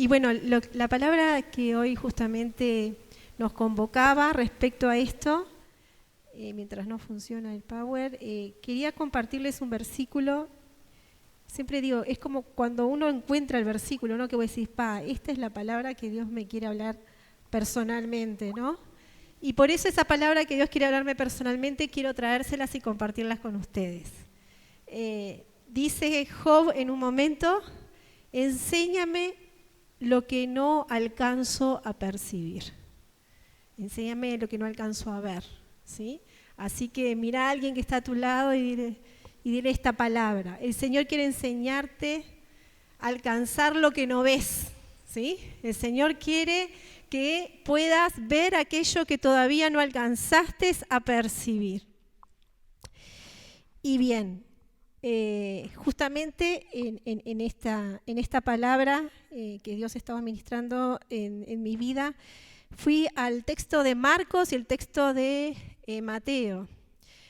Y bueno, la palabra que hoy justamente nos convocaba respecto a esto, mientras no funciona el Power, quería compartirles un versículo. Siempre digo, es como cuando uno encuentra el versículo, ¿no? Que vos decís, esta es la palabra que Dios me quiere hablar personalmente, ¿no? Y por eso esa palabra que Dios quiere hablarme personalmente, quiero traérselas y compartirlas con ustedes. Dice Job en un momento, enséñame lo que no alcanzo a percibir. Enséñame lo que no alcanzo a ver, ¿sí? Así que mira a alguien que está a tu lado y dile esta palabra. El Señor quiere enseñarte a alcanzar lo que no ves, ¿sí? El Señor quiere que puedas ver aquello que todavía no alcanzaste a percibir. Y bien, justamente en esta palabra que Dios estaba ministrando en mi vida, fui al texto de Marcos y el texto de Mateo.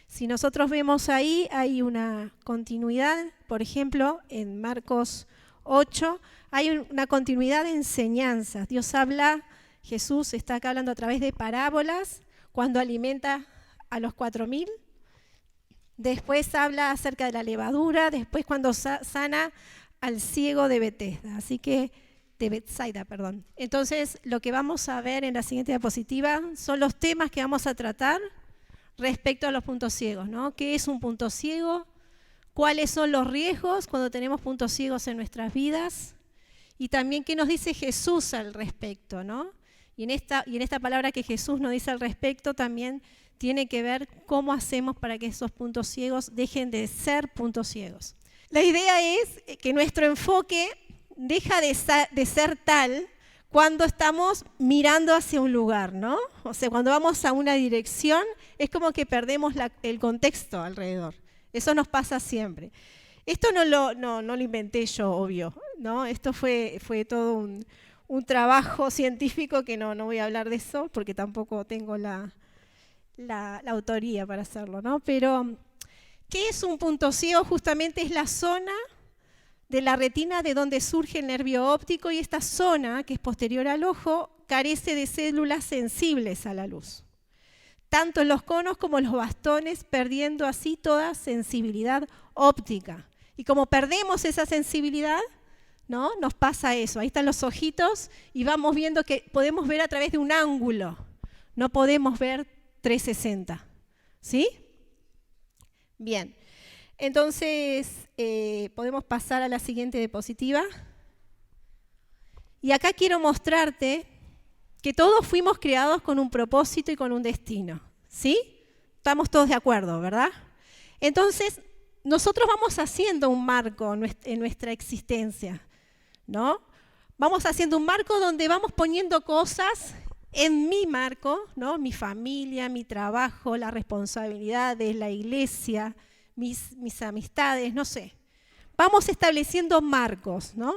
Si nosotros vemos ahí, hay una continuidad. Por ejemplo, en Marcos 8 hay una continuidad de enseñanzas. Dios habla, Jesús está acá hablando a través de parábolas cuando alimenta a los 4.000. Después habla acerca de la levadura, después cuando sana al ciego de Bethesda, de Bethsaida, perdón. Entonces, lo que vamos a ver en la siguiente diapositiva son los temas que vamos a tratar respecto a los puntos ciegos, ¿no? ¿Qué es un punto ciego? ¿Cuáles son los riesgos cuando tenemos puntos ciegos en nuestras vidas? Y también qué nos dice Jesús al respecto, ¿no? Y en esta palabra que Jesús nos dice al respecto también tiene que ver cómo hacemos para que esos puntos ciegos dejen de ser puntos ciegos. La idea es que nuestro enfoque deja de ser tal cuando estamos mirando hacia un lugar, ¿no? O sea, cuando vamos a una dirección es como que perdemos el contexto alrededor. Eso nos pasa siempre. Esto no lo inventé yo, obvio, ¿no? Esto fue todo un trabajo científico que no voy a hablar de eso porque tampoco tengo la autoría para hacerlo, ¿no? Pero, ¿qué es un punto ciego? Justamente es la zona de la retina de donde surge el nervio óptico y esta zona, que es posterior al ojo, carece de células sensibles a la luz. Tanto en los conos como en los bastones, perdiendo así toda sensibilidad óptica. Y como perdemos esa sensibilidad, ¿no? Nos pasa eso. Ahí están los ojitos y vamos viendo que podemos ver a través de un ángulo. No podemos ver 360, ¿sí? Bien, entonces podemos pasar a la siguiente diapositiva. Y acá quiero mostrarte que todos fuimos creados con un propósito y con un destino, ¿sí? Estamos todos de acuerdo, ¿verdad? Entonces, nosotros vamos haciendo un marco en nuestra existencia, ¿no? Vamos haciendo un marco donde vamos poniendo cosas en mi marco, ¿no? Mi familia, mi trabajo, las responsabilidades, la iglesia, mis amistades, no sé. Vamos estableciendo marcos, ¿no?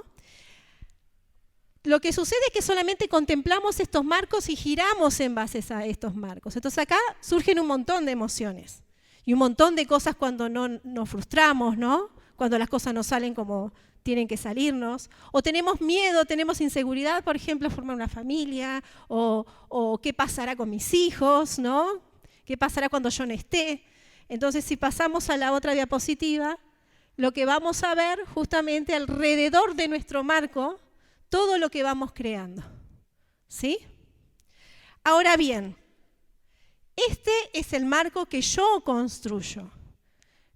Lo que sucede es que solamente contemplamos estos marcos y giramos en base a estos marcos. Entonces acá surgen un montón de emociones y un montón de cosas cuando nos frustramos, ¿no? Cuando las cosas no salen como tienen que salirnos, o tenemos miedo, tenemos inseguridad, por ejemplo, formar una familia, o qué pasará con mis hijos, ¿no? ¿Qué pasará cuando yo no esté? Entonces, si pasamos a la otra diapositiva, lo que vamos a ver justamente alrededor de nuestro marco, todo lo que vamos creando, ¿sí? Ahora bien, este es el marco que yo construyo,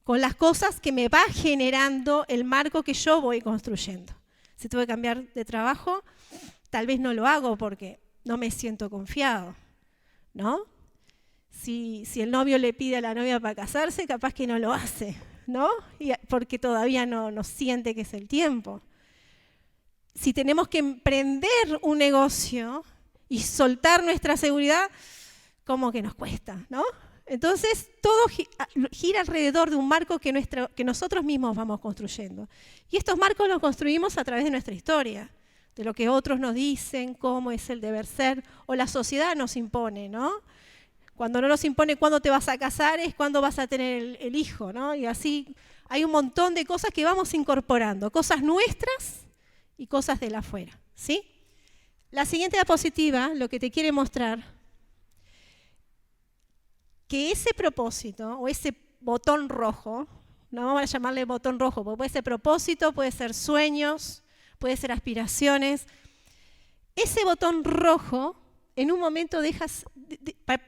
con las cosas que me va generando el marco que yo voy construyendo. Si tengo que cambiar de trabajo, tal vez no lo hago porque no me siento confiado, ¿no? Si el novio le pide a la novia para casarse, capaz que no lo hace, ¿no? Porque todavía no siente que es el tiempo. Si tenemos que emprender un negocio y soltar nuestra seguridad, como que nos cuesta, ¿no? Entonces, todo gira alrededor de un marco que nosotros mismos vamos construyendo. Y estos marcos los construimos a través de nuestra historia, de lo que otros nos dicen, cómo es el deber ser, o la sociedad nos impone, ¿no? Cuando no nos impone cuándo te vas a casar, es cuándo vas a tener el hijo, ¿no? Y así hay un montón de cosas que vamos incorporando, cosas nuestras y cosas de la afuera, ¿sí? la siguiente diapositiva lo que te quiere mostrar, que ese propósito o ese botón rojo, no vamos a llamarle botón rojo, porque puede ser propósito, puede ser sueños, puede ser aspiraciones. Ese botón rojo en un momento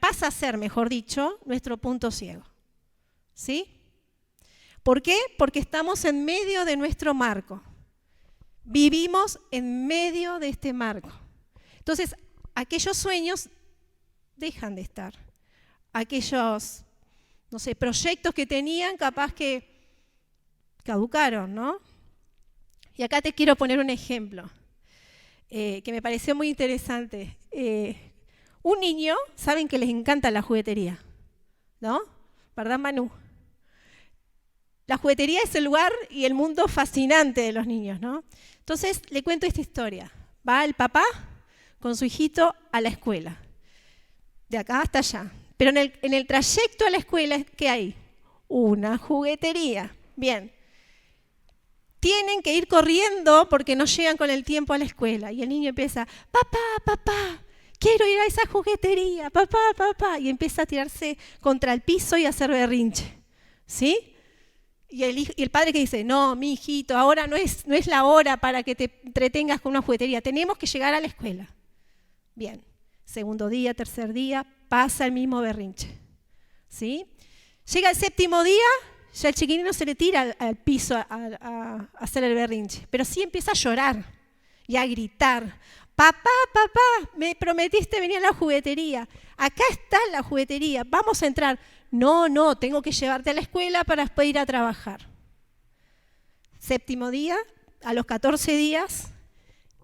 pasa a ser, mejor dicho, nuestro punto ciego. ¿Sí? ¿Por qué? Porque estamos en medio de nuestro marco. Vivimos en medio de este marco. Entonces, aquellos sueños dejan de estar. Aquellos, no sé, proyectos que tenían, capaz que caducaron, ¿no? Y acá te quiero poner un ejemplo que me pareció muy interesante. Un niño, saben que les encanta la juguetería, ¿no? ¿Verdad, Manu? La juguetería es el lugar y el mundo fascinante de los niños, ¿no? Entonces, le cuento esta historia. Va el papá con su hijito a la escuela, de acá hasta allá. Pero en el trayecto a la escuela, ¿qué hay? Una juguetería. Bien. Tienen que ir corriendo porque no llegan con el tiempo a la escuela. Y el niño empieza, papá, papá, quiero ir a esa juguetería, papá, papá. Y empieza a tirarse contra el piso y a hacer berrinche. ¿Sí? Y el padre que dice, no, mi hijito, ahora no es la hora para que te entretengas con una juguetería. Tenemos que llegar a la escuela. Bien. Segundo día, tercer día, pasa el mismo berrinche. ¿Sí? Llega el séptimo día, ya el chiquilino se le tira al piso a hacer el berrinche, pero sí empieza a llorar y a gritar. Papá, papá, me prometiste venir a la juguetería. Acá está la juguetería, vamos a entrar. No, tengo que llevarte a la escuela para después ir a trabajar. Séptimo día, a los 14 días,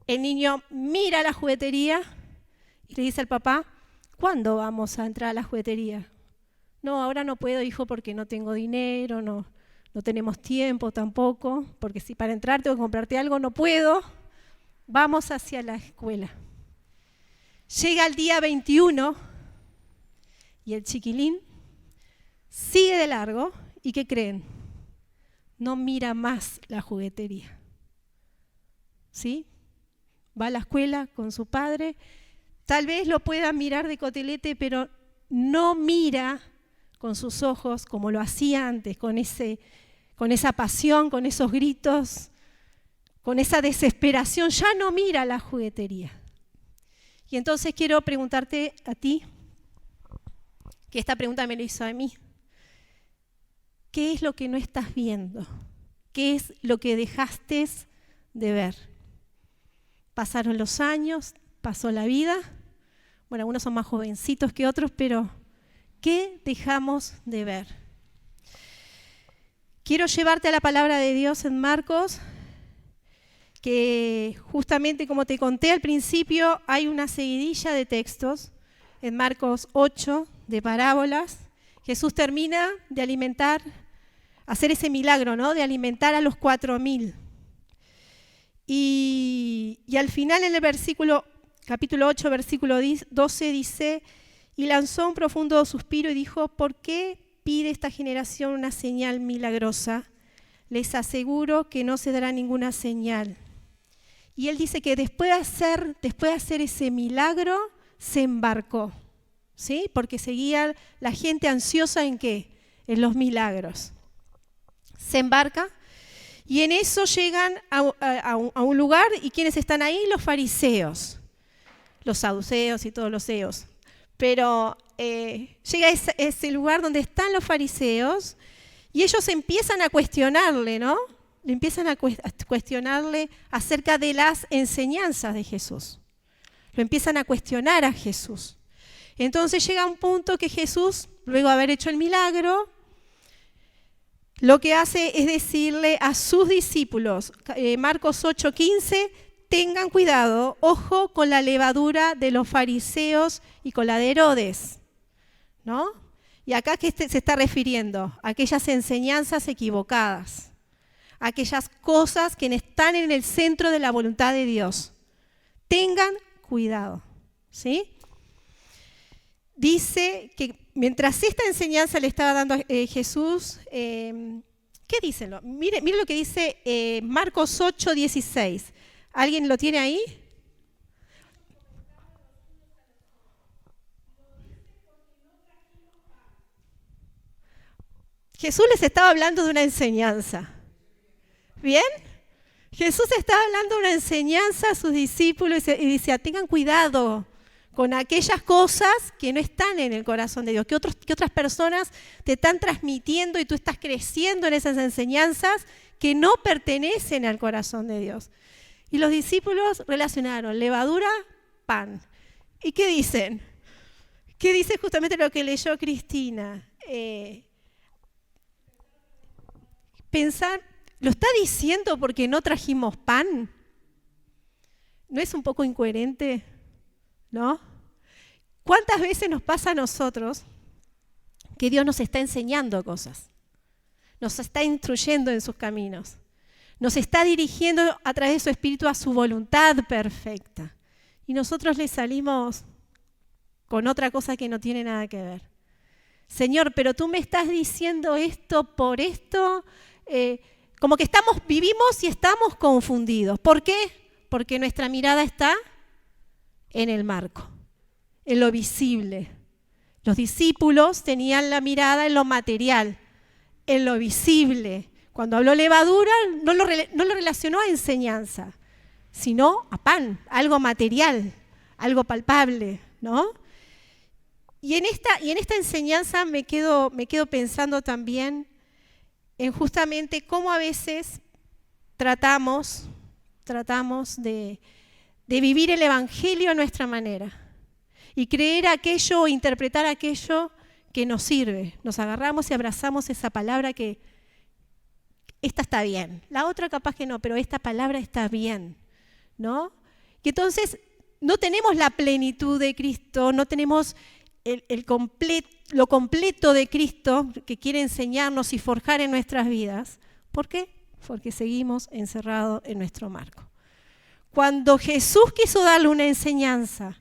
el niño mira la juguetería y le dice al papá, ¿cuándo vamos a entrar a la juguetería? No, ahora no puedo, hijo, porque no tengo dinero, no tenemos tiempo tampoco, porque si para entrar tengo que comprarte algo, no puedo. Vamos hacia la escuela. Llega el día 21 y el chiquilín sigue de largo y ¿qué creen? No mira más la juguetería. ¿Sí? Va a la escuela con su padre, tal vez lo pueda mirar de cotelete, pero no mira con sus ojos como lo hacía antes, con esa pasión, con esos gritos, con esa desesperación, ya no mira la juguetería. Y entonces quiero preguntarte a ti, que esta pregunta me lo hizo a mí, ¿qué es lo que no estás viendo? ¿Qué es lo que dejaste de ver? Pasaron los años, pasó la vida, bueno, algunos son más jovencitos que otros, pero ¿qué dejamos de ver? Quiero llevarte a la palabra de Dios en Marcos, que justamente como te conté al principio, hay una seguidilla de textos en Marcos 8 de parábolas. Jesús termina de hacer ese milagro, ¿no? De alimentar a los 4.000. Y al final en el capítulo 8, versículo 12 dice, y lanzó un profundo suspiro y dijo, ¿por qué pide esta generación una señal milagrosa? Les aseguro que no se dará ninguna señal. Y él dice que después de hacer ese milagro, se embarcó, ¿sí? Porque seguía la gente ansiosa ¿en qué? En los milagros. Se embarca y en eso llegan a un lugar y ¿quiénes están ahí? Los fariseos, los saduceos y todos los eos. Pero llega a ese lugar donde están los fariseos y ellos empiezan a cuestionarle, ¿no? Le empiezan a cuestionarle acerca de las enseñanzas de Jesús. Lo empiezan a cuestionar a Jesús. Entonces llega un punto que Jesús, luego de haber hecho el milagro, lo que hace es decirle a sus discípulos, Marcos 8:15, tengan cuidado, ojo con la levadura de los fariseos y con la de Herodes, ¿no? Y acá ¿qué se está refiriendo? A aquellas enseñanzas equivocadas, aquellas cosas que están en el centro de la voluntad de Dios. Tengan cuidado, ¿sí? Dice que mientras esta enseñanza le estaba dando Jesús, ¿qué dice? Mire lo que dice Marcos 8:16. ¿Alguien lo tiene ahí? Jesús les estaba hablando de una enseñanza. ¿Bien? Jesús estaba hablando de una enseñanza a sus discípulos y decía, tengan cuidado con aquellas cosas que no están en el corazón de Dios, que otras personas te están transmitiendo y tú estás creciendo en esas enseñanzas que no pertenecen al corazón de Dios. Y los discípulos relacionaron levadura, pan. ¿Y qué dicen? ¿Qué dice justamente lo que leyó Cristina? Pensar, ¿lo está diciendo porque no trajimos pan? ¿No es un poco incoherente? ¿No? ¿Cuántas veces nos pasa a nosotros que Dios nos está enseñando cosas? Nos está instruyendo en sus caminos. Nos está dirigiendo a través de su Espíritu a su voluntad perfecta. Y nosotros le salimos con otra cosa que no tiene nada que ver. Señor, pero tú me estás diciendo esto por esto. Como que vivimos y estamos confundidos. ¿Por qué? Porque nuestra mirada está en el marco, en lo visible. Los discípulos tenían la mirada en lo material, en lo visible. Cuando habló levadura, no lo relacionó a enseñanza, sino a pan, algo material, algo palpable, ¿no? Y en esta enseñanza me quedo pensando también en justamente cómo a veces tratamos de vivir el Evangelio a nuestra manera y creer aquello o interpretar aquello que nos sirve. Nos agarramos y abrazamos esa palabra que esta está bien, la otra capaz que no, pero esta palabra está bien, ¿no? Y entonces no tenemos la plenitud de Cristo, no tenemos lo completo de Cristo que quiere enseñarnos y forjar en nuestras vidas. ¿Por qué? Porque seguimos encerrados en nuestro marco. Cuando Jesús quiso darle una enseñanza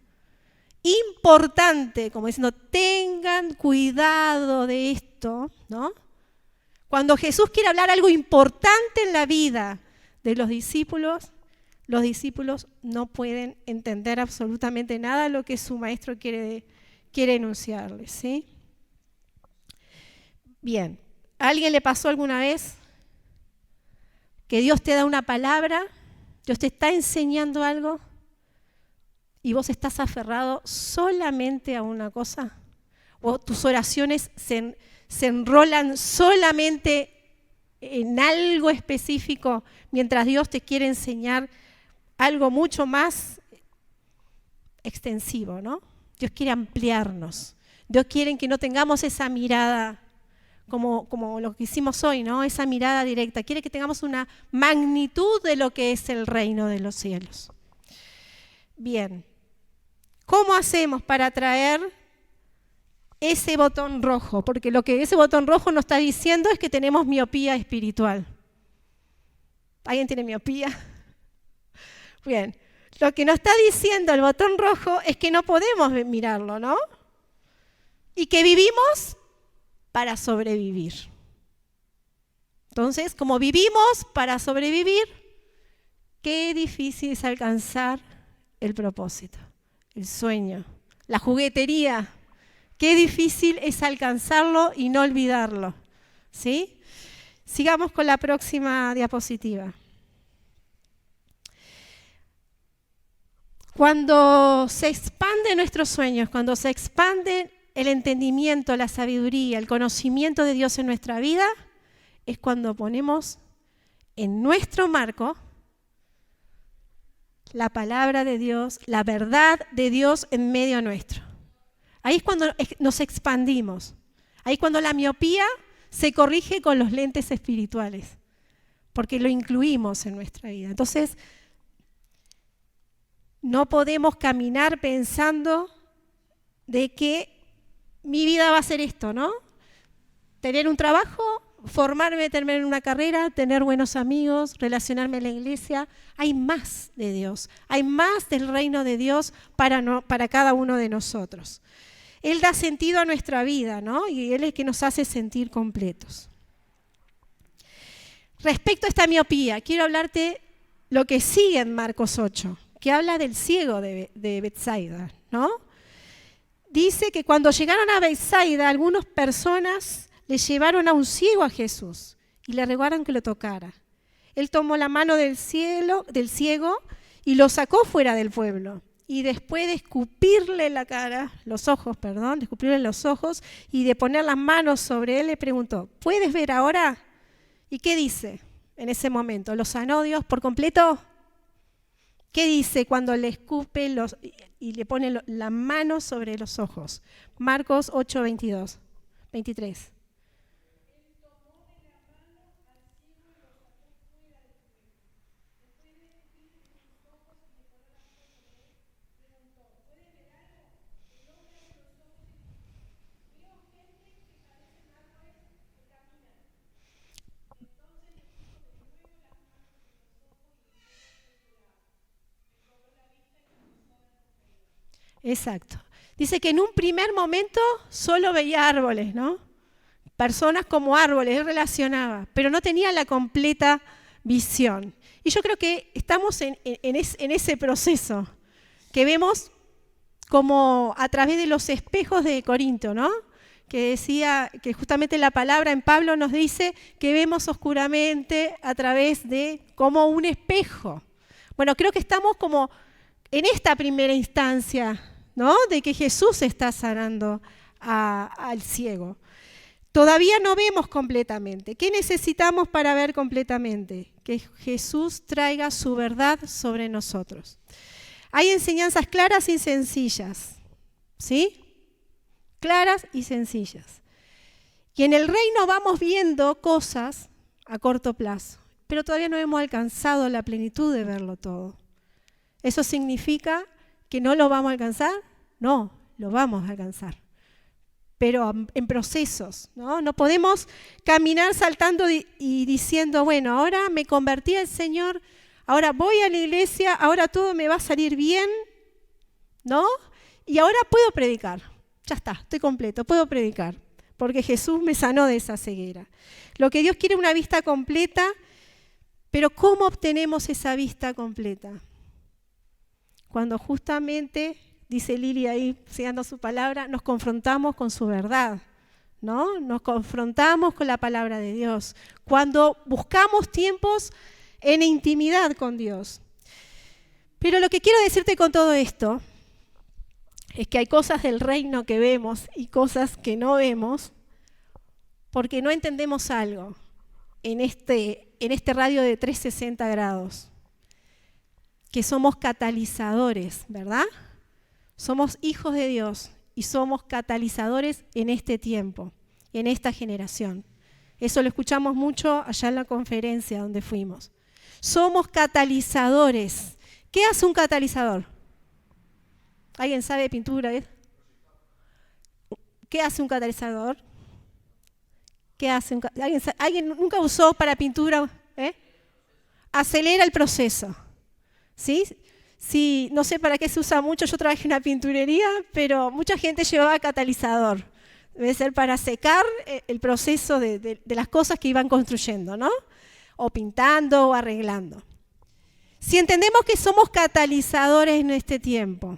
importante, como diciendo, tengan cuidado de esto, ¿no? Cuando Jesús quiere hablar algo importante en la vida de los discípulos no pueden entender absolutamente nada de lo que su maestro quiere enunciarles, ¿sí? Bien, ¿a alguien le pasó alguna vez que Dios te da una palabra, Dios te está enseñando algo y vos estás aferrado solamente a una cosa? ¿O tus oraciones se enrolan solamente en algo específico mientras Dios te quiere enseñar algo mucho más extensivo, ¿no? Dios quiere ampliarnos. Dios quiere que no tengamos esa mirada como lo que hicimos hoy, ¿no? Esa mirada directa. Quiere que tengamos una magnitud de lo que es el reino de los cielos. Bien. ¿Cómo hacemos para traer ese botón rojo? Porque lo que ese botón rojo nos está diciendo es que tenemos miopía espiritual. ¿Alguien tiene miopía? Bien. Lo que nos está diciendo el botón rojo es que no podemos mirarlo, ¿no? Y que vivimos para sobrevivir. Entonces, como vivimos para sobrevivir, qué difícil es alcanzar el propósito, el sueño, la juguetería. Qué difícil es alcanzarlo y no olvidarlo, ¿sí? Sigamos con la próxima diapositiva. Cuando se expanden nuestros sueños, cuando se expande el entendimiento, la sabiduría, el conocimiento de Dios en nuestra vida, es cuando ponemos en nuestro marco la palabra de Dios, la verdad de Dios en medio nuestro. Ahí es cuando nos expandimos. Ahí es cuando la miopía se corrige con los lentes espirituales, porque lo incluimos en nuestra vida. Entonces, no podemos caminar pensando de que mi vida va a ser esto, ¿no? Tener un trabajo, formarme, terminar una carrera, tener buenos amigos, relacionarme en la iglesia. Hay más de Dios, hay más del reino de Dios para cada uno de nosotros. Él da sentido a nuestra vida, ¿no? Y Él es el que nos hace sentir completos. Respecto a esta miopía, quiero hablarte lo que sigue en Marcos 8, que habla del ciego de Betsaida, ¿no? Dice que cuando llegaron a Betsaida, algunas personas le llevaron a un ciego a Jesús y le rogaron que lo tocara. Él tomó la mano del ciego y lo sacó fuera del pueblo. Y después de escupirle los ojos y de poner las manos sobre él, le preguntó, ¿puedes ver ahora? ¿Y qué dice en ese momento? ¿Lo sanó Dios por completo? ¿Qué dice cuando le escupe y le pone la mano sobre los ojos? Marcos 8, 23. Exacto. Dice que en un primer momento solo veía árboles, ¿no? Personas como árboles, él relacionaba, pero no tenía la completa visión. Y yo creo que estamos en ese proceso, que vemos como a través de los espejos de Corinto, ¿no? Que decía que justamente la palabra en Pablo nos dice que vemos oscuramente a través de como un espejo. Bueno, creo que estamos como en esta primera instancia, ¿no? De que Jesús está sanando al ciego. Todavía no vemos completamente. ¿Qué necesitamos para ver completamente? Que Jesús traiga su verdad sobre nosotros. Hay enseñanzas claras y sencillas, ¿sí? Claras y sencillas. Y en el reino vamos viendo cosas a corto plazo, pero todavía no hemos alcanzado la plenitud de verlo todo. ¿Eso significa que no lo vamos a alcanzar? No, lo vamos a alcanzar, pero en procesos, ¿no? No podemos caminar saltando y diciendo, bueno, ahora me convertí al Señor, ahora voy a la iglesia, ahora todo me va a salir bien, ¿no? Y ahora puedo predicar. Ya está, estoy completo, puedo predicar, porque Jesús me sanó de esa ceguera. Lo que Dios quiere es una vista completa, pero ¿cómo obtenemos esa vista completa? Cuando justamente, dice Lili ahí, siguiendo su palabra, nos confrontamos con su verdad, ¿no? Nos confrontamos con la palabra de Dios. Cuando buscamos tiempos en intimidad con Dios. Pero lo que quiero decirte con todo esto es que hay cosas del reino que vemos y cosas que no vemos porque no entendemos algo en este radio de 360 grados. Que somos catalizadores, ¿verdad? Somos hijos de Dios y somos catalizadores en este tiempo, en esta generación. Eso lo escuchamos mucho allá en la conferencia donde fuimos. Somos catalizadores. ¿Qué hace un catalizador? ¿Alguien sabe de pintura? ¿Qué hace un catalizador? ¿Qué hace ¿Alguien nunca usó para pintura? Acelera el proceso. ¿Sí? Sí, no sé para qué se usa mucho, yo trabajé en una pinturería, pero mucha gente llevaba catalizador. Debe ser para secar el proceso de las cosas que iban construyendo, ¿no? O pintando o arreglando. Si entendemos que somos catalizadores en este tiempo,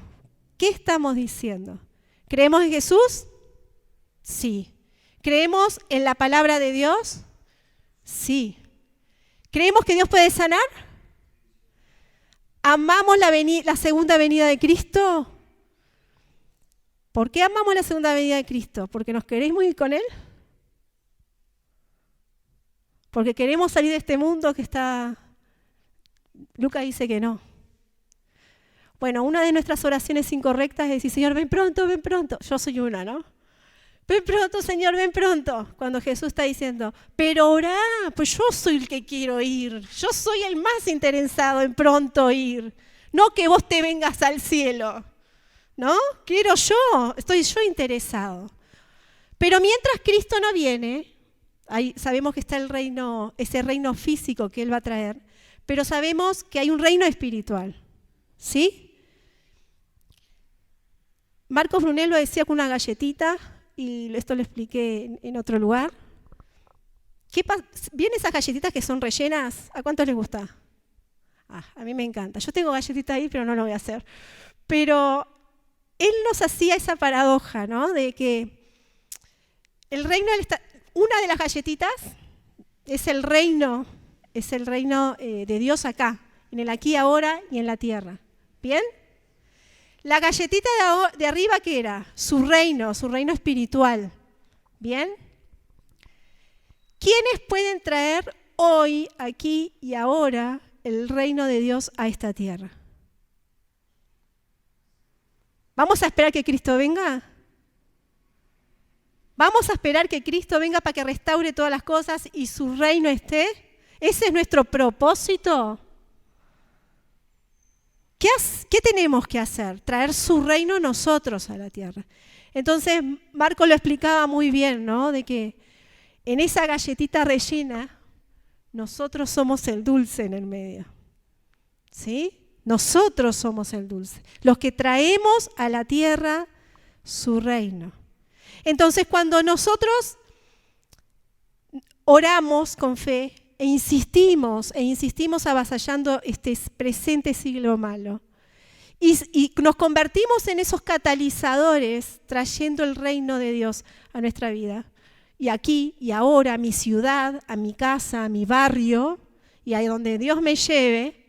¿qué estamos diciendo? ¿Creemos en Jesús? Sí. ¿Creemos en la palabra de Dios? Sí. ¿Creemos que Dios puede sanar? ¿Amamos la segunda venida de Cristo? ¿Por qué amamos la segunda venida de Cristo? ¿Porque nos queremos ir con Él? ¿Porque queremos salir de este mundo que está... Lucas dice que no. Bueno, una de nuestras oraciones incorrectas es decir, Señor, ven pronto, ven pronto. Yo soy una, ¿no? Ven pronto, Señor, ven pronto. Cuando Jesús está diciendo, pero orá, pues yo soy el que quiero ir. Yo soy el más interesado en pronto ir. No que vos te vengas al cielo, ¿no? Quiero yo, estoy yo interesado. Pero mientras Cristo no viene, ahí sabemos que está el reino, ese reino físico que Él va a traer, pero sabemos que hay un reino espiritual, ¿sí? Marcos Brunel lo decía con una galletita, y esto lo expliqué en otro lugar. ¿Vienen esas galletitas que son rellenas? ¿A cuántos les gusta? A mí me encanta. Yo tengo galletitas ahí, pero no lo voy a hacer. Pero él nos hacía esa paradoja, ¿no? De que el reino una de las galletitas es el reino de Dios acá, en el aquí, ahora y en la tierra. ¿Bien? La galletita de arriba, ¿qué era? Su reino espiritual. ¿Bien? ¿Quiénes pueden traer hoy, aquí y ahora el reino de Dios a esta tierra? ¿Vamos a esperar que Cristo venga? ¿Vamos a esperar que Cristo venga para que restaure todas las cosas y su reino esté? ¿Ese es nuestro propósito? ¿Qué tenemos que hacer? Traer su reino nosotros a la tierra. Entonces, Marco lo explicaba muy bien, ¿no? De que en esa galletita rellena, nosotros somos el dulce en el medio. ¿Sí? Nosotros somos el dulce, los que traemos a la tierra su reino. Entonces, cuando nosotros oramos con fe e insistimos avasallando este presente siglo malo, y nos convertimos en esos catalizadores trayendo el reino de Dios a nuestra vida, y aquí y ahora, a mi ciudad, a mi casa, a mi barrio, y a donde Dios me lleve,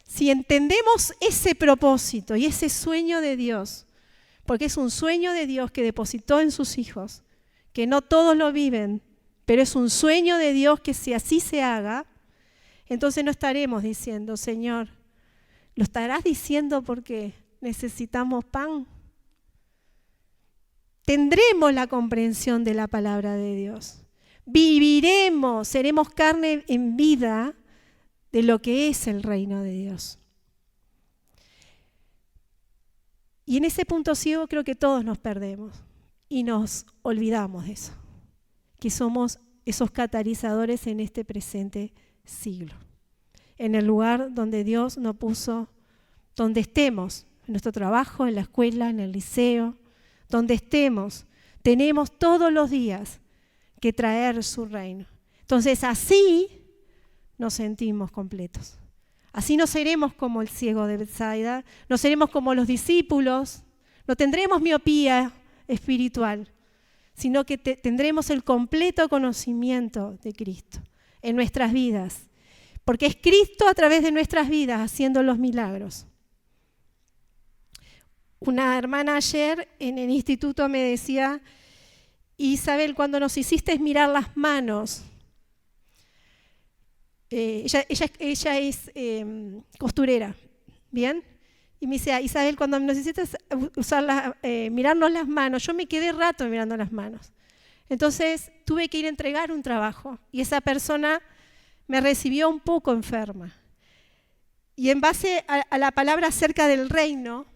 si entendemos ese propósito y ese sueño de Dios, porque es un sueño de Dios que depositó en sus hijos, que no todos lo viven, pero es un sueño de Dios que si así se haga, entonces no estaremos diciendo, Señor, ¿lo estarás diciendo porque necesitamos pan? Tendremos la comprensión de la palabra de Dios. Viviremos, seremos carne en vida de lo que es el reino de Dios. Y en ese punto ciego creo que todos nos perdemos y nos olvidamos de eso, que somos esos catalizadores en este presente siglo, en el lugar donde Dios nos puso, donde estemos, en nuestro trabajo, en la escuela, en el liceo, donde estemos, tenemos todos los días que traer su reino. Entonces así nos sentimos completos. Así no seremos como el ciego de Betsaida, no seremos como los discípulos, no tendremos miopía espiritual, sino que tendremos el completo conocimiento de Cristo en nuestras vidas, porque es Cristo a través de nuestras vidas haciendo los milagros. Una hermana ayer en el instituto me decía, Isabel, cuando nos hiciste mirar las manos, ella es costurera, ¿bien? Y me decía, Isabel, cuando nos hiciste mirarnos las manos, yo me quedé rato mirando las manos. Entonces tuve que ir a entregar un trabajo y esa persona me recibió un poco enferma. Y en base a la palabra acerca del reino,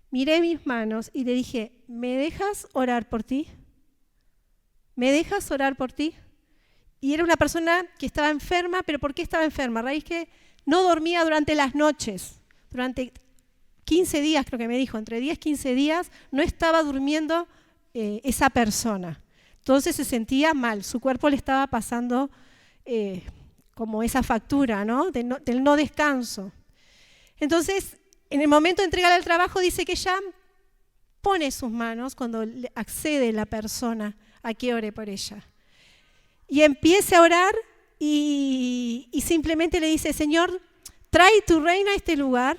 miré mis manos y le dije, ¿me dejas orar por ti? ¿Me dejas orar por ti? Y era una persona que estaba enferma, pero ¿por qué estaba enferma? A raíz que no dormía durante las noches, durante 15 días creo que me dijo, entre 10 y 15 días no estaba durmiendo esa persona. Entonces se sentía mal, su cuerpo le estaba pasando como esa factura, ¿no? Del no descanso. Entonces, en el momento de entregarle el trabajo, dice que ella pone sus manos cuando accede la persona a que ore por ella. Y empieza a orar y simplemente le dice, Señor, trae tu reino a este lugar.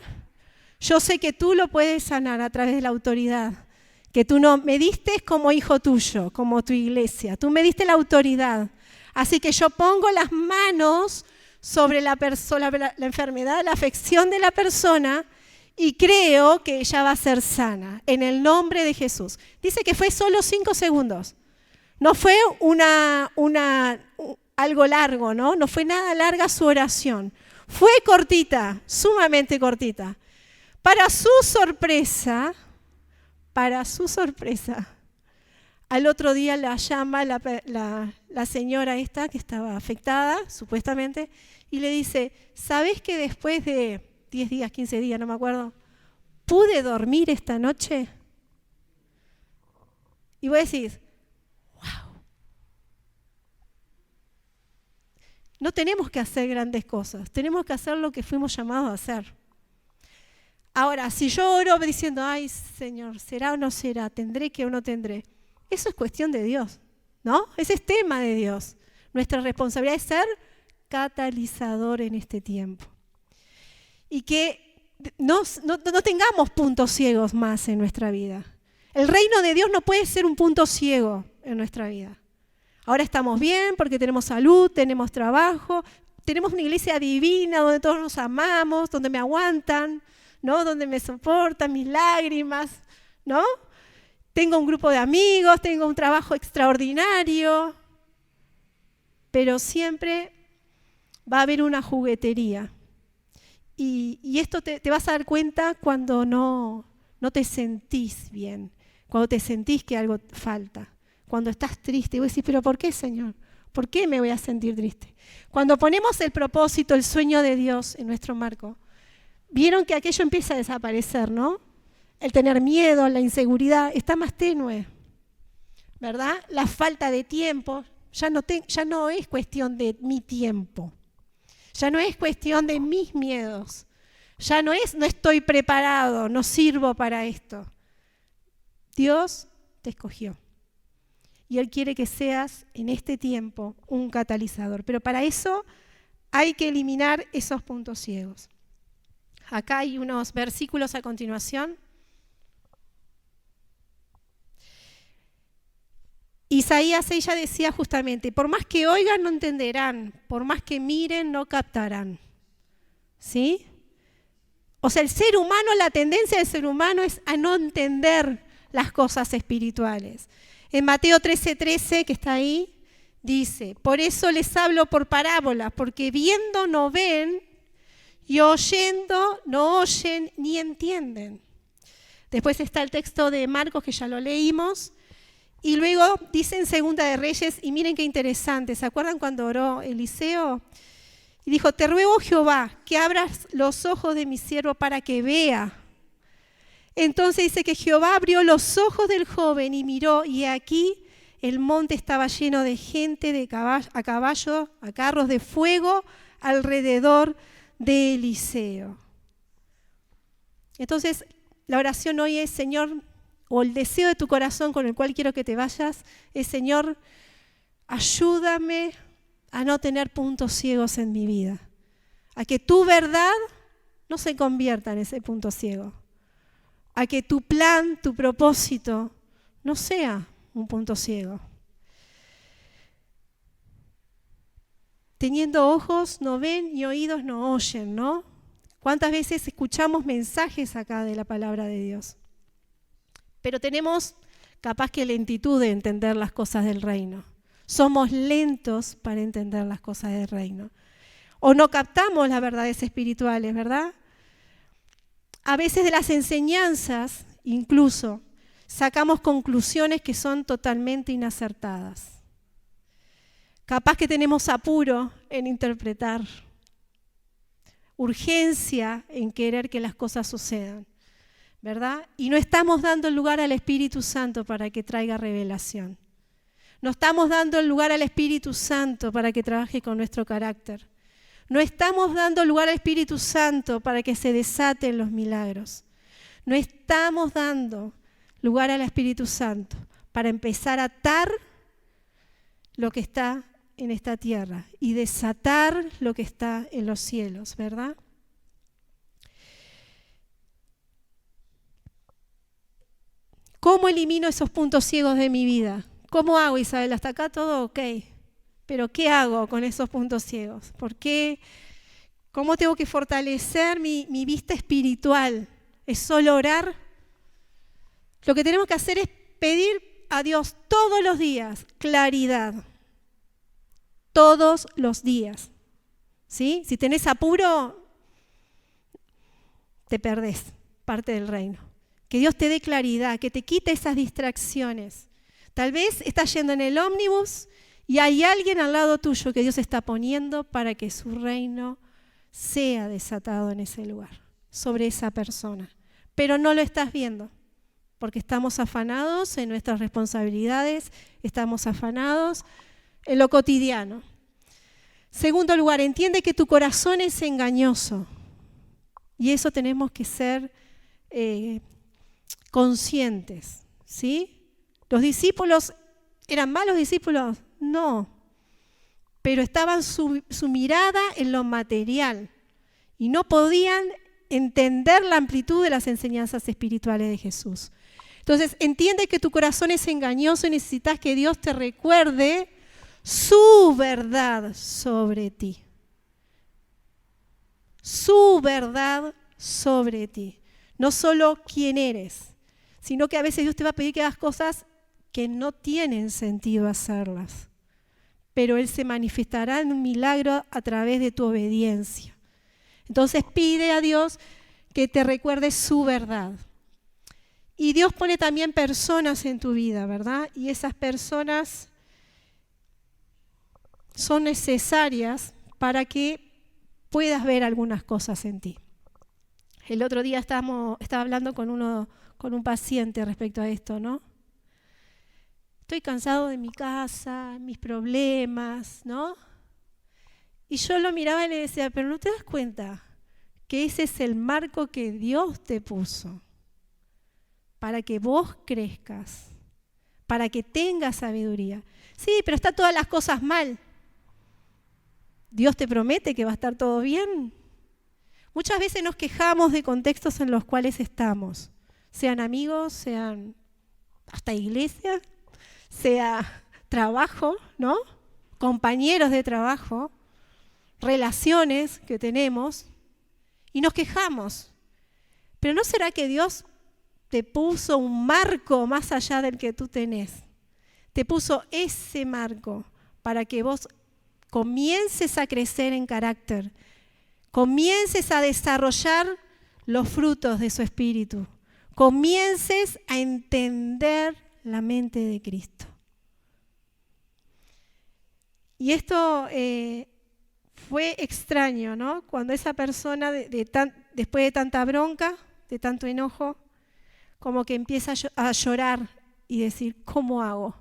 Yo sé que tú lo puedes sanar a través de la autoridad, que tú no me diste como hijo tuyo, como tu iglesia. Tú me diste la autoridad. Así que yo pongo las manos sobre la enfermedad, la afección de la persona y creo que ella va a ser sana en el nombre de Jesús. Dice que fue solo 5 segundos. No fue algo largo, ¿no? No fue nada larga su oración. Fue cortita, sumamente cortita. Para su sorpresa, al otro día la llama la señora esta que estaba afectada, supuestamente, y le dice, ¿sabés que después de 10 días, 15 días, no me acuerdo, pude dormir esta noche? Y vos decís, wow. No tenemos que hacer grandes cosas, tenemos que hacer lo que fuimos llamados a hacer. Ahora, si yo oro diciendo, ay Señor, ¿será o no será? ¿Tendré que o no tendré? Eso es cuestión de Dios. ¿no? Ese es tema de Dios. Nuestra responsabilidad es ser catalizador en este tiempo. Y que no tengamos puntos ciegos más en nuestra vida. El reino de Dios no puede ser un punto ciego en nuestra vida. Ahora estamos bien porque tenemos salud, tenemos trabajo, tenemos una iglesia divina donde todos nos amamos, donde me aguantan, ¿no? Donde me soportan mis lágrimas, ¿no? Tengo un grupo de amigos, tengo un trabajo extraordinario, pero siempre va a haber una juguetería. Y esto te vas a dar cuenta cuando no te sentís bien, cuando te sentís que algo falta, cuando estás triste. Y vos decís, ¿pero por qué, Señor? ¿Por qué me voy a sentir triste? Cuando ponemos el propósito, el sueño de Dios en nuestro marco, vieron que aquello empieza a desaparecer, ¿no? El tener miedo, la inseguridad, está más tenue, ¿verdad? La falta de tiempo, ya no es cuestión de mi tiempo. Ya no es cuestión de mis miedos. Ya no estoy preparado, no sirvo para esto. Dios te escogió. Y Él quiere que seas en este tiempo un catalizador. Pero para eso hay que eliminar esos puntos ciegos. Acá hay unos versículos a continuación. Isaías, ella decía justamente, por más que oigan no entenderán, por más que miren no captarán. ¿Sí? O sea, el ser humano, la tendencia del ser humano es a no entender las cosas espirituales. En Mateo 13:13, que está ahí, dice, por eso les hablo por parábolas, porque viendo no ven y oyendo no oyen ni entienden. Después está el texto de Marcos, que ya lo leímos. Y luego dice en Segunda de Reyes, y miren qué interesante, ¿se acuerdan cuando oró Eliseo? Y dijo, te ruego Jehová, que abras los ojos de mi siervo para que vea. Entonces dice que Jehová abrió los ojos del joven y miró, y aquí el monte estaba lleno de gente a caballo, a carros de fuego, alrededor de Eliseo. Entonces, la oración hoy es, Señor, o el deseo de tu corazón con el cual quiero que te vayas, es, Señor, ayúdame a no tener puntos ciegos en mi vida, a que tu verdad no se convierta en ese punto ciego, a que tu plan, tu propósito no sea un punto ciego. Teniendo ojos no ven y oídos no oyen, ¿no? ¿Cuántas veces escuchamos mensajes acá de la palabra de Dios? Pero tenemos capaz que lentitud de entender las cosas del reino. Somos lentos para entender las cosas del reino. O no captamos las verdades espirituales, ¿verdad? A veces de las enseñanzas, incluso, sacamos conclusiones que son totalmente inacertadas. Capaz que tenemos apuro en interpretar, urgencia en querer que las cosas sucedan, ¿verdad? Y no estamos dando lugar al Espíritu Santo para que traiga revelación. No estamos dando el lugar al Espíritu Santo para que trabaje con nuestro carácter. No estamos dando lugar al Espíritu Santo para que se desaten los milagros. No estamos dando lugar al Espíritu Santo para empezar a atar lo que está en esta tierra y desatar lo que está en los cielos, ¿verdad? ¿Cómo elimino esos puntos ciegos de mi vida? ¿Cómo hago, Isabel? Hasta acá todo ok. Pero ¿qué hago con esos puntos ciegos? ¿Por qué? ¿Cómo tengo que fortalecer mi vista espiritual? ¿Es solo orar? Lo que tenemos que hacer es pedir a Dios todos los días claridad. Todos los días. ¿Sí? Si tenés apuro, te perdés parte del reino. Que Dios te dé claridad, que te quite esas distracciones. Tal vez estás yendo en el ómnibus y hay alguien al lado tuyo que Dios está poniendo para que su reino sea desatado en ese lugar, sobre esa persona. Pero no lo estás viendo, porque estamos afanados en nuestras responsabilidades, estamos afanados en lo cotidiano. Segundo lugar, entiende que tu corazón es engañoso. Y eso tenemos que ser conscientes, ¿sí? Los discípulos ¿Eran malos discípulos? No. Pero estaban su mirada en lo material y no podían entender la amplitud de las enseñanzas espirituales de Jesús. Entonces, entiende que tu corazón es engañoso y necesitas que Dios te recuerde su verdad sobre ti. Su verdad sobre ti. No solo quién eres, sino que a veces Dios te va a pedir que hagas cosas que no tienen sentido hacerlas. Pero Él se manifestará en un milagro a través de tu obediencia. Entonces pide a Dios que te recuerde su verdad. Y Dios pone también personas en tu vida, ¿verdad? Y esas personas son necesarias para que puedas ver algunas cosas en ti. El otro día estaba hablando con un paciente respecto a esto, ¿no? Estoy cansado de mi casa, mis problemas, ¿no? Y yo lo miraba y le decía, pero ¿no te das cuenta que ese es el marco que Dios te puso para que vos crezcas, para que tengas sabiduría? Sí, pero están todas las cosas mal. ¿Dios te promete que va a estar todo bien? Muchas veces nos quejamos de contextos en los cuales estamos, sean amigos, sean hasta iglesia, sea trabajo, ¿no? Compañeros de trabajo, relaciones que tenemos, y nos quejamos. Pero ¿no será que Dios te puso un marco más allá del que tú tenés? Te puso ese marco para que vos comiences a crecer en carácter, comiences a desarrollar los frutos de su espíritu, comiences a entender la mente de Cristo. Y esto fue extraño, ¿no? Cuando esa persona, después de tanta bronca, de tanto enojo, como que empieza a llorar y decir, ¿cómo hago?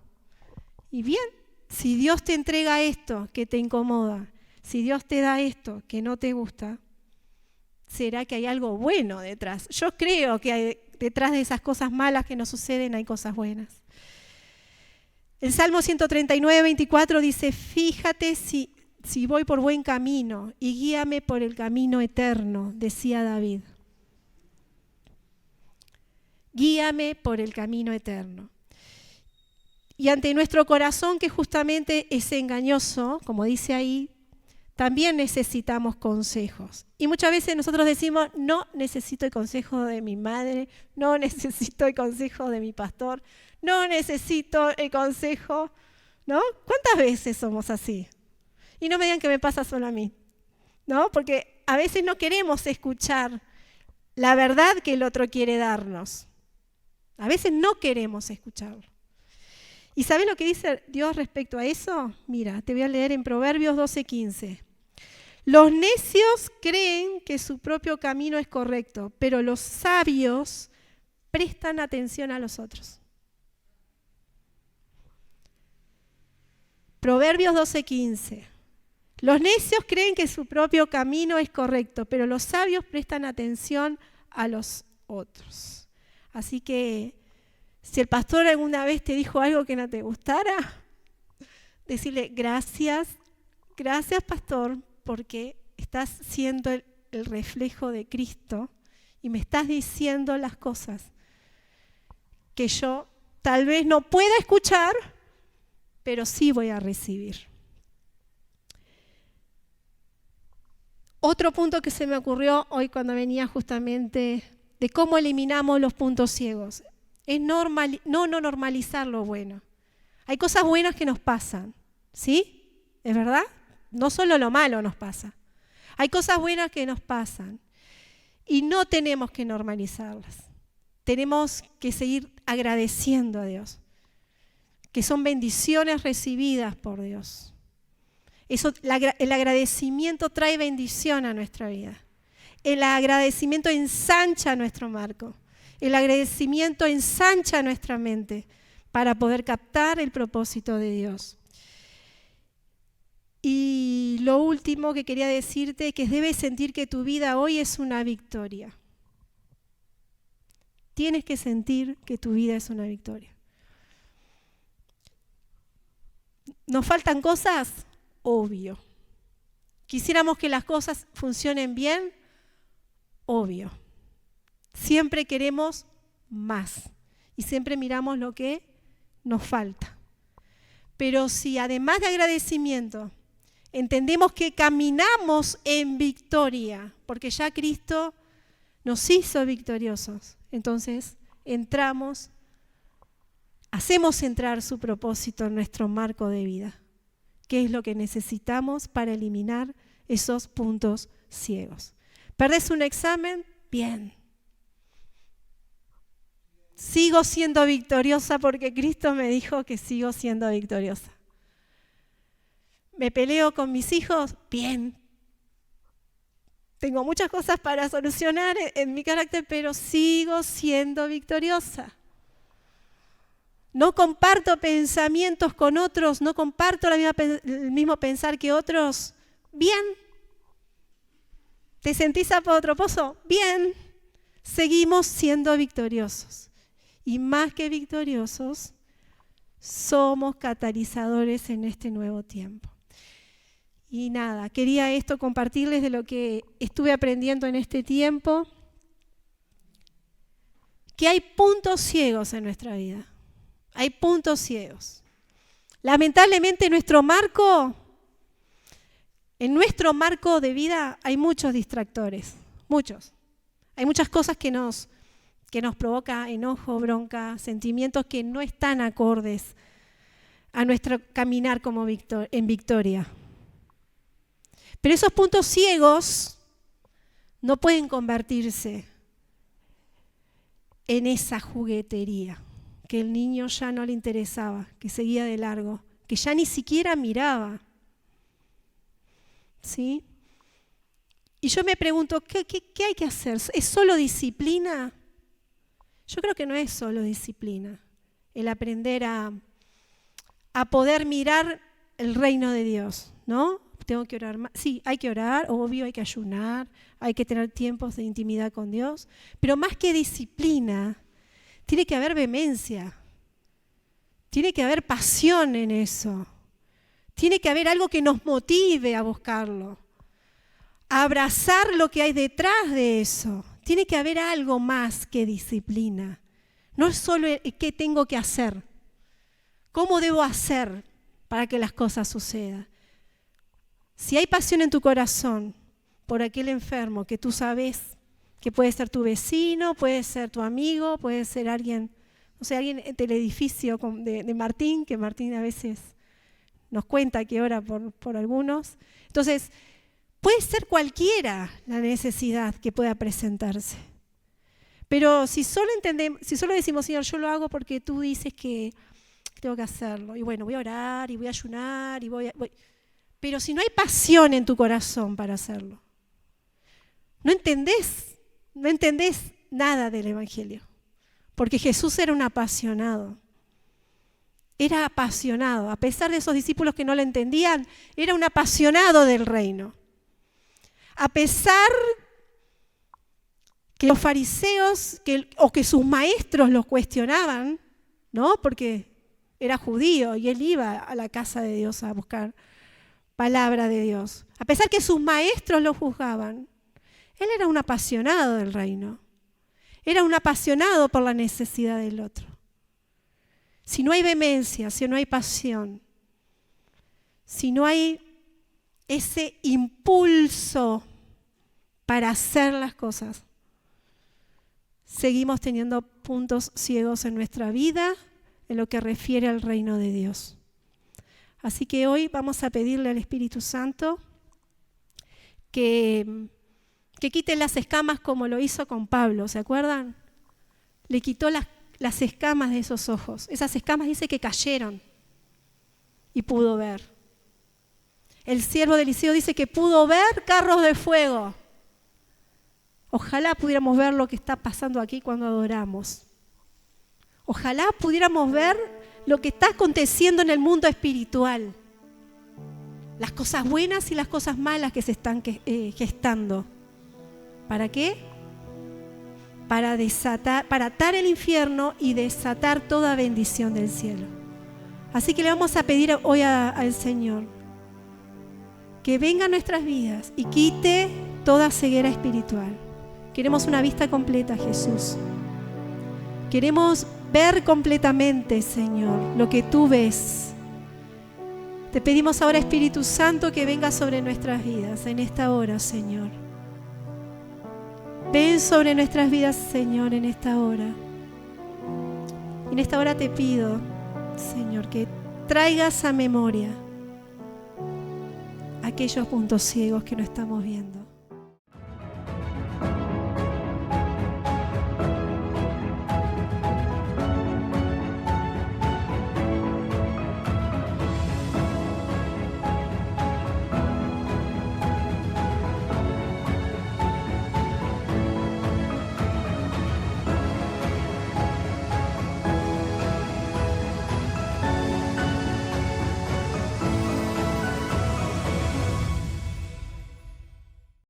Y bien, si Dios te entrega esto que te incomoda, si Dios te da esto que no te gusta, será que hay algo bueno detrás. Yo creo que detrás de esas cosas malas que nos suceden hay cosas buenas. El Salmo 139, 24 dice, fíjate si voy por buen camino y guíame por el camino eterno, decía David. Guíame por el camino eterno. Y ante nuestro corazón, que justamente es engañoso, como dice ahí, también necesitamos consejos. Y muchas veces nosotros decimos, no necesito el consejo de mi madre, no necesito el consejo de mi pastor, no necesito el consejo, ¿no? ¿Cuántas veces somos así? Y no me digan que me pasa solo a mí, ¿no? Porque a veces no queremos escuchar la verdad que el otro quiere darnos. A veces no queremos escucharlo. ¿Y sabes lo que dice Dios respecto a eso? Mira, te voy a leer en Proverbios 12:15. Los necios creen que su propio camino es correcto, pero los sabios prestan atención a los otros. Proverbios 12:15. Los necios creen que su propio camino es correcto, pero los sabios prestan atención a los otros. Así que si el pastor alguna vez te dijo algo que no te gustara, decirle gracias pastor, porque estás siendo el reflejo de Cristo y me estás diciendo las cosas que yo tal vez no pueda escuchar, pero sí voy a recibir. Otro punto que se me ocurrió hoy cuando venía justamente de cómo eliminamos los puntos ciegos es no normalizar lo bueno. Hay cosas buenas que nos pasan, ¿sí? ¿Es verdad? No solo lo malo nos pasa. Hay cosas buenas que nos pasan y no tenemos que normalizarlas. Tenemos que seguir agradeciendo a Dios, que son bendiciones recibidas por Dios. El agradecimiento trae bendición a nuestra vida. El agradecimiento ensancha nuestro marco. El agradecimiento ensancha nuestra mente para poder captar el propósito de Dios. Y lo último que quería decirte es que debes sentir que tu vida hoy es una victoria. Tienes que sentir que tu vida es una victoria. ¿Nos faltan cosas? Obvio. ¿Quisiéramos que las cosas funcionen bien? Obvio. Siempre queremos más y siempre miramos lo que nos falta. Pero si además de agradecimiento entendemos que caminamos en victoria, porque ya Cristo nos hizo victoriosos, entonces hacemos entrar su propósito en nuestro marco de vida, que es lo que necesitamos para eliminar esos puntos ciegos. ¿Perdés un examen? Bien. Sigo siendo victoriosa porque Cristo me dijo que sigo siendo victoriosa. ¿Me peleo con mis hijos? Bien. Tengo muchas cosas para solucionar en mi carácter, pero sigo siendo victoriosa. No comparto pensamientos con otros, no comparto el mismo pensar que otros. Bien. ¿Te sentís a otro pozo? Bien. Seguimos siendo victoriosos. Y más que victoriosos, somos catalizadores en este nuevo tiempo. Y nada, quería esto compartirles de lo que estuve aprendiendo en este tiempo, que hay puntos ciegos en nuestra vida. Hay puntos ciegos. Lamentablemente en nuestro marco de vida hay muchos distractores, muchos. Hay muchas cosas que nos provoca enojo, bronca, sentimientos que no están acordes a nuestro caminar en victoria. Pero esos puntos ciegos no pueden convertirse en esa juguetería que el niño ya no le interesaba, que seguía de largo, que ya ni siquiera miraba. ¿Sí? Y yo me pregunto, ¿qué hay que hacer? ¿Es solo disciplina? Yo creo que no es solo disciplina, el aprender a poder mirar el reino de Dios, ¿no? Tengo que orar más. Sí, hay que orar, obvio, hay que ayunar, hay que tener tiempos de intimidad con Dios, pero más que disciplina, tiene que haber vehemencia, tiene que haber pasión en eso, tiene que haber algo que nos motive a buscarlo, a abrazar lo que hay detrás de eso. Tiene que haber algo más que disciplina. No es solo qué tengo que hacer, cómo debo hacer para que las cosas sucedan. Si hay pasión en tu corazón por aquel enfermo que tú sabes que puede ser tu vecino, puede ser tu amigo, puede ser alguien del edificio de Martín, que Martín a veces nos cuenta que ora por algunos. Entonces, puede ser cualquiera la necesidad que pueda presentarse. Pero si solo decimos, Señor, yo lo hago porque tú dices que tengo que hacerlo. Y bueno, voy a orar y voy a ayunar. Pero si no hay pasión en tu corazón para hacerlo, no entendés nada del Evangelio. Porque Jesús era un apasionado. Era apasionado. A pesar de esos discípulos que no lo entendían, era un apasionado del reino. A pesar que los fariseos o que sus maestros los cuestionaban, ¿no? Porque era judío y él iba a la casa de Dios a buscar palabra de Dios. A pesar que sus maestros lo juzgaban, él era un apasionado del reino. Era un apasionado por la necesidad del otro. Si no hay vehemencia, si no hay pasión, si no hay ese impulso para hacer las cosas, seguimos teniendo puntos ciegos en nuestra vida en lo que refiere al reino de Dios. Así que hoy vamos a pedirle al Espíritu Santo que quite las escamas como lo hizo con Pablo, ¿se acuerdan? Le quitó las escamas de esos ojos. Esas escamas dice que cayeron y pudo ver. El siervo de Eliseo dice que pudo ver carros de fuego. Ojalá pudiéramos ver lo que está pasando aquí cuando adoramos. Ojalá pudiéramos ver lo que está aconteciendo en el mundo espiritual. Las cosas buenas y las cosas malas que se están gestando. ¿Para qué? Para atar el infierno y desatar toda bendición del cielo. Así que le vamos a pedir hoy al Señor que venga a nuestras vidas y quite toda ceguera espiritual. Queremos una vista completa, Jesús. Queremos ver completamente, Señor, lo que tú ves. Te pedimos ahora, Espíritu Santo, que venga sobre nuestras vidas en esta hora, Señor. Ven sobre nuestras vidas, Señor, en esta hora. En esta hora te pido, Señor, que traigas a memoria aquellos puntos ciegos que no estamos viendo.